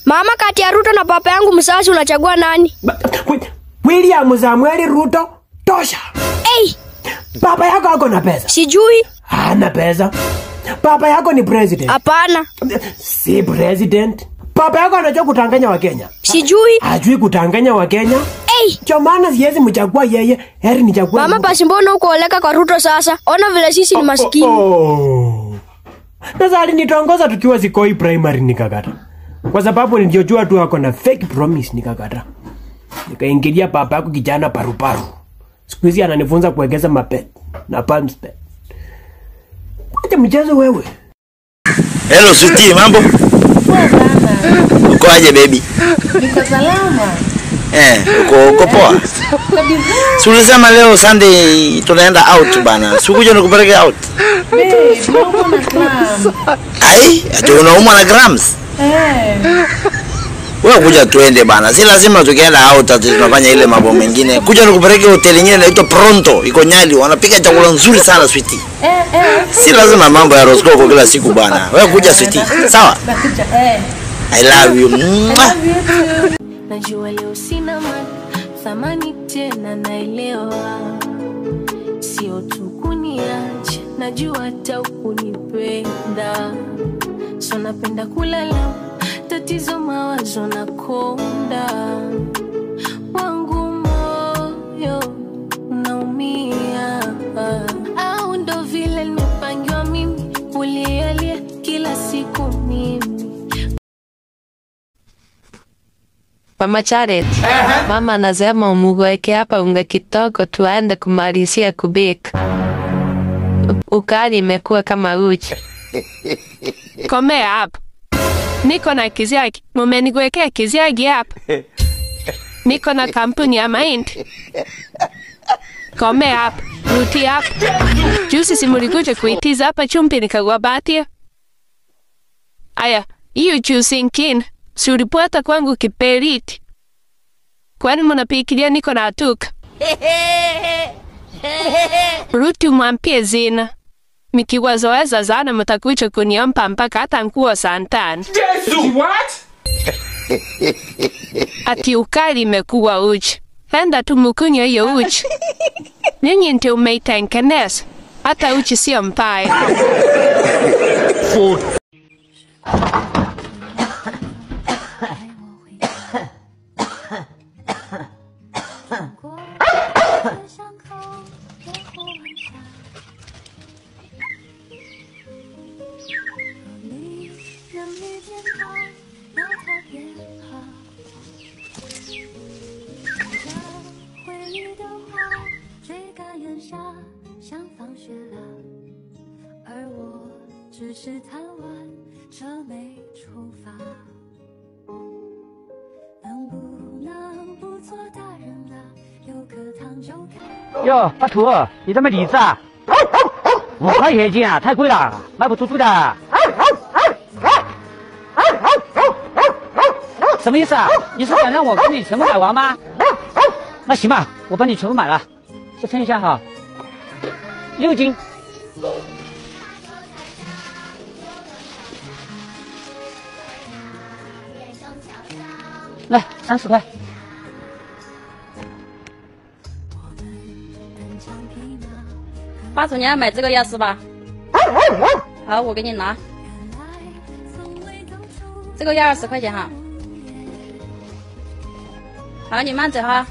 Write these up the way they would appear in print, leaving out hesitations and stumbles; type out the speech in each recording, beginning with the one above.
Mama, kati ya Ruto na papa yangu msasi unachagua nani? William Samuel Ruto tosha. Hey! Papa yako ako na pesa? Sijui. Hana pesa. Papa yako ni president? Hapana. Si president. Papa yako anajua kutanganya wa Kenya? Sijui. Hajui kutanganya wa Kenya? Hey! Kwa maana siwezi mchagua yeye, heri nichague. Mama, basi mbona uko oleka kwa Ruto sasa? Ona vile sisi ni maskini. Sasa alinitongoza tukiwa Sikoi primary nikakata. Kwa sababu nilijua tu ako na fake promise nikakata. Nikaingilia papa yako kijana paruparu. Siku hizi ananifunza kuwekeza mapet na palm spet. Acha mchezo wewe. Hello Sweetie, mambo? Uko aje baby? Niko salama. Uko poa? Si ulisema leo Sunday tunaenda out bana. Sikuja nikupeleke out. Naumwa na grams. Ai, ati unaumwa na grams? Wewe kuja tuende bana. Si lazima tukienda out ati tunafanya ile mambo mengine. Kuja nikupeleke hoteli nyingine inaitwa Pronto, iko Nyali. Wanapika chakula nzuri sana Sweetie. Si lazima mambo ya Roscoe kila siku bana. Wewe kuja Sweetie. Sawa? Nakuja I love you. Najua leo sina thamani tena, naelewa sio tu kuniacha, najua hata ukunipenda. So napenda kulala, tatizo mawazo na konda wangu, moyo unaumia. Au ndo vile nimepangiwa mimi kulialia kila siku mimi. Mama Charet, mama anasema umweke hapa unga kidogo tuende kumalizia kubika. Ukali imekuwa kama uji. Komea hapa. Niko na kiziagi. Mumeniwekea kiziagi hapa. Niko na kampuni ya mahindi. Komea hapa. Ruti hapa. Juzi simulikuja kuitiza hapa chumvi nikawapatia. Aya, hiyo juzi ingine. Si ulipata kwangu kiperiti. Kwani mnapikilia niko na atuka? Ruti umwambie Zina. Mikiwazoeza zana mtakuja kuniomba mpaka hata nguo santana. What? Ati ukali imekuwa uji. Enda tu mkunywe hiyo uji. Ninyi ndio umeitengeneza. Hata uji sio mbaya.哟，阿土，你这么理智啊？5块钱一斤啊，太贵了，卖不出去的。什么意思啊？你是想让我给你全部买完吗？那行吧，我帮你全部买了。再称一下哈，6斤。来，30块。爸主，你要买这个钥匙吧？好，我给你拿。这个要20块钱哈。好，你慢走哈。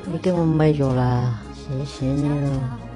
你根本没有了，谢谢你了。